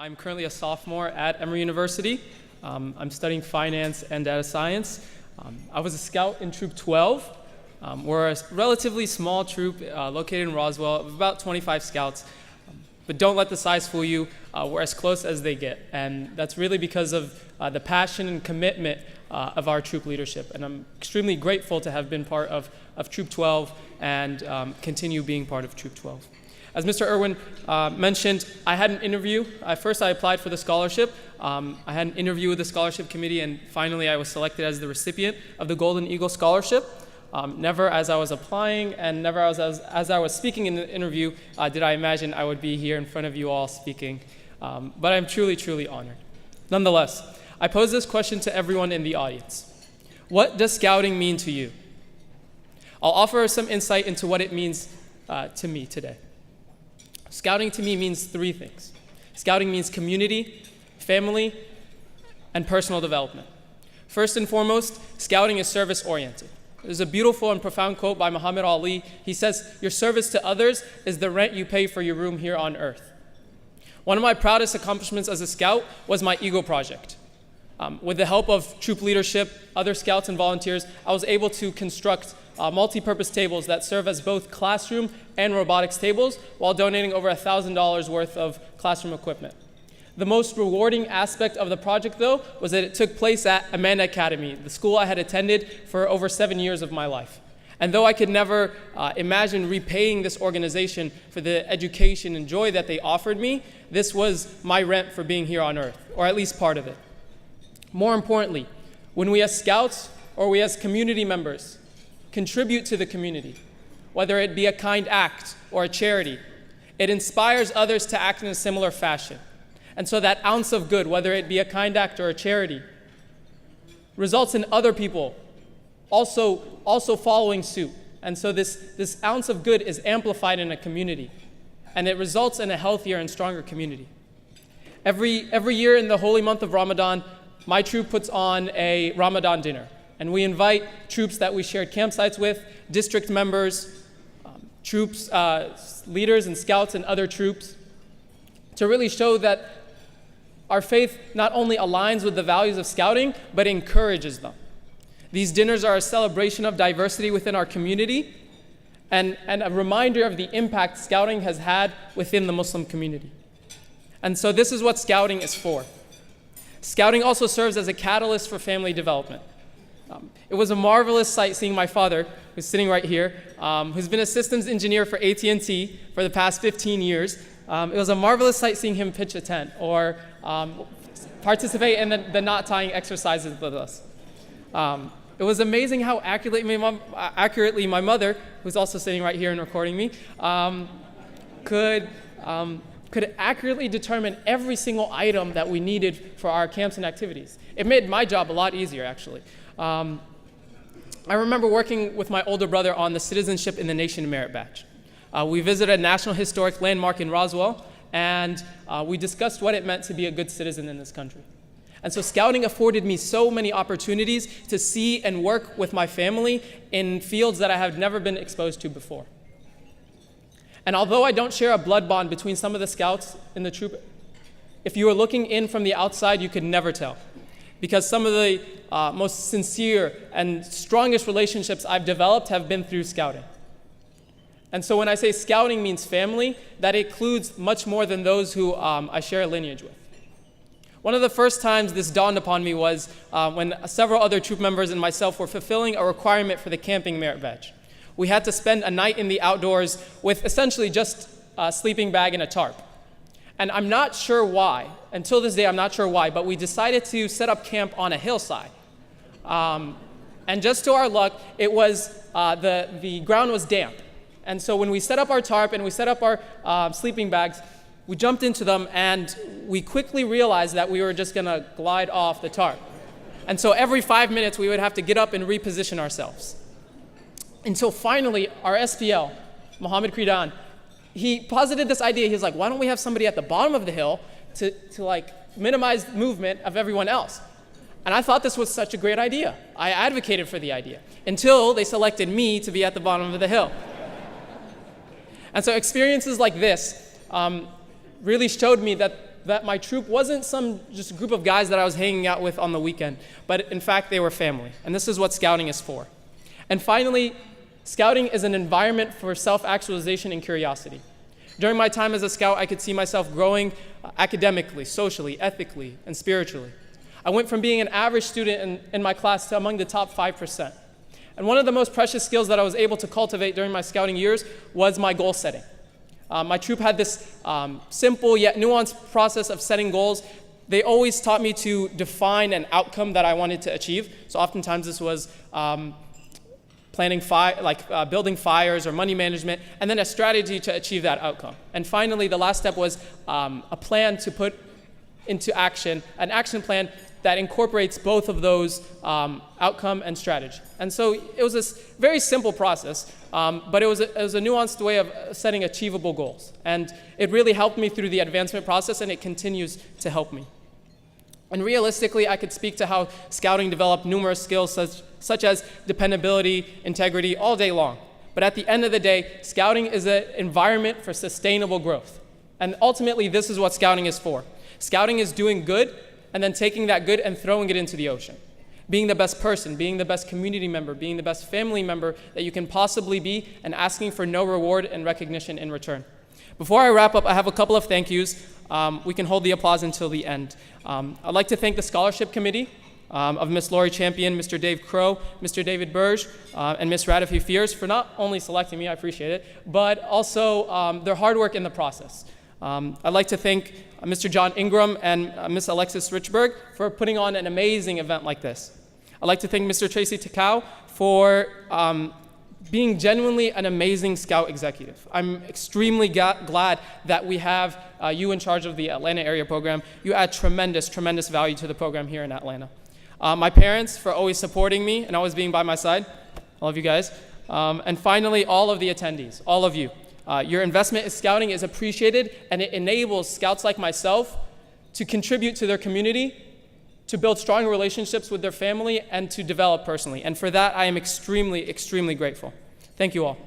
I'm currently a sophomore at Emory University. I'm studying finance and data science. I was a scout in Troop 12. We're a relatively small troop located in Roswell of about 25 scouts. But don't let the size fool you. We're as close as they get. And that's really because of the passion and commitment of our troop leadership. And I'm extremely grateful to have been part of Troop 12 and continue being part of Troop 12. As Mr. Irwin mentioned, I had an interview. First, I applied for the scholarship. I had an interview with the scholarship committee, and finally I was selected as the recipient of the Golden Eagle Scholarship. Never as I was applying and never as I was speaking in the interview did I imagine I would be here in front of you all speaking. But I'm truly, truly honored. Nonetheless, I pose this question to everyone in the audience. What does scouting mean to you? I'll offer some insight into what it means to me today. Scouting to me means three things. Scouting means community, family, and personal development. First and foremost, scouting is service-oriented. There's a beautiful and profound quote by Muhammad Ali. He says, "Your service to others is the rent you pay for your room here on earth." One of my proudest accomplishments as a scout was my Eagle project. With the help of troop leadership, other scouts and volunteers, I was able to construct multi-purpose tables that serve as both classroom and robotics tables while donating over $1,000 worth of classroom equipment. The most rewarding aspect of the project, though, was that it took place at Amanda Academy, the school I had attended for over 7 years of my life. And though I could never imagine repaying this organization for the education and joy that they offered me, this was my rent for being here on earth, or at least part of it. More importantly, when we as scouts or we as community members contribute to the community, whether it be a kind act or a charity, it inspires others to act in a similar fashion. And so that ounce of good, whether it be a kind act or a charity, results in other people also following suit. And so this ounce of good is amplified in a community, and it results in a healthier and stronger community. Every year in the holy month of Ramadan, my troop puts on a Ramadan dinner, and we invite troops that we shared campsites with, district members, troops, leaders and scouts and other troops, to really show that our faith not only aligns with the values of scouting, but encourages them. These dinners are a celebration of diversity within our community and a reminder of the impact scouting has had within the Muslim community. And so this is what scouting is for. Scouting also serves as a catalyst for family development. It was a marvelous sight seeing my father, who's sitting right here, who's been a systems engineer for AT&T for the past 15 years. It was a marvelous sight seeing him pitch a tent or participate in the knot tying exercises with us. It was amazing how accurately my mother, who's also sitting right here and recording me, could accurately determine every single item that we needed for our camps and activities. It made my job a lot easier, actually. I remember working with my older brother on the Citizenship in the Nation Merit Badge. We visited a National Historic Landmark in Roswell, and we discussed what it meant to be a good citizen in this country. And so scouting afforded me so many opportunities to see and work with my family in fields that I have never been exposed to before. And although I don't share a blood bond between some of the scouts in the troop, if you were looking in from the outside, you could never tell. Because some of the most sincere and strongest relationships I've developed have been through scouting. And so when I say scouting means family, that includes much more than those who I share a lineage with. One of the first times this dawned upon me was when several other troop members and myself were fulfilling a requirement for the camping merit badge. We had to spend a night in the outdoors with essentially just a sleeping bag and a tarp. And I'm not sure why, until this day I'm not sure why, but we decided to set up camp on a hillside. And just to our luck, it was, the ground was damp. And so when we set up our tarp and we set up our sleeping bags, we jumped into them and we quickly realized that we were just gonna glide off the tarp. And so every 5 minutes we would have to get up and reposition ourselves. Until finally our SPL, Mohammed Kridan, he posited this idea. He was like, why don't we have somebody at the bottom of the hill to like minimize movement of everyone else? And I thought this was such a great idea. I advocated for the idea until they selected me to be at the bottom of the hill. And so experiences like this really showed me that that my troop wasn't some just group of guys that I was hanging out with on the weekend, but in fact, they were family. And this is what scouting is for. And finally, scouting is an environment for self-actualization and curiosity. During my time as a scout, I could see myself growing academically, socially, ethically, and spiritually. I went from being an average student in my class to among the top 5%. And one of the most precious skills that I was able to cultivate during my scouting years was my goal setting. My troop had this simple yet nuanced process of setting goals. They always taught me to define an outcome that I wanted to achieve. So oftentimes this was building fires or money management, and then a strategy to achieve that outcome. And finally, the last step was a plan to put into action, an action plan that incorporates both of those outcome and strategy. And so it was this very simple process, but it was a nuanced way of setting achievable goals. And it really helped me through the advancement process, and it continues to help me. And realistically, I could speak to how scouting developed numerous skills such as dependability, integrity, all day long. But at the end of the day, scouting is an environment for sustainable growth. And ultimately, this is what scouting is for. Scouting is doing good and then taking that good and throwing it into the ocean. Being the best person, being the best community member, being the best family member that you can possibly be, and asking for no reward and recognition in return. Before I wrap up, I have a couple of thank yous. We can hold the applause until the end. I'd like to thank the scholarship committee of Ms. Lori Champion, Mr. Dave Crow, Mr. David Burge, and Ms. Ratifi Fears for not only selecting me, I appreciate it, but also their hard work in the process. I'd like to thank Mr. John Ingram and Ms. Alexis Richberg for putting on an amazing event like this. I'd like to thank Mr. Tracy Takao for being genuinely an amazing Scout executive. I'm extremely glad that we have you in charge of the Atlanta area program. You add tremendous, tremendous value to the program here in Atlanta. My parents for always supporting me and always being by my side. I love you guys. And finally, all of the attendees, all of you. Your investment in scouting is appreciated, and it enables scouts like myself to contribute to their community, to build strong relationships with their family, and to develop personally. And for that, I am extremely, extremely grateful. Thank you all.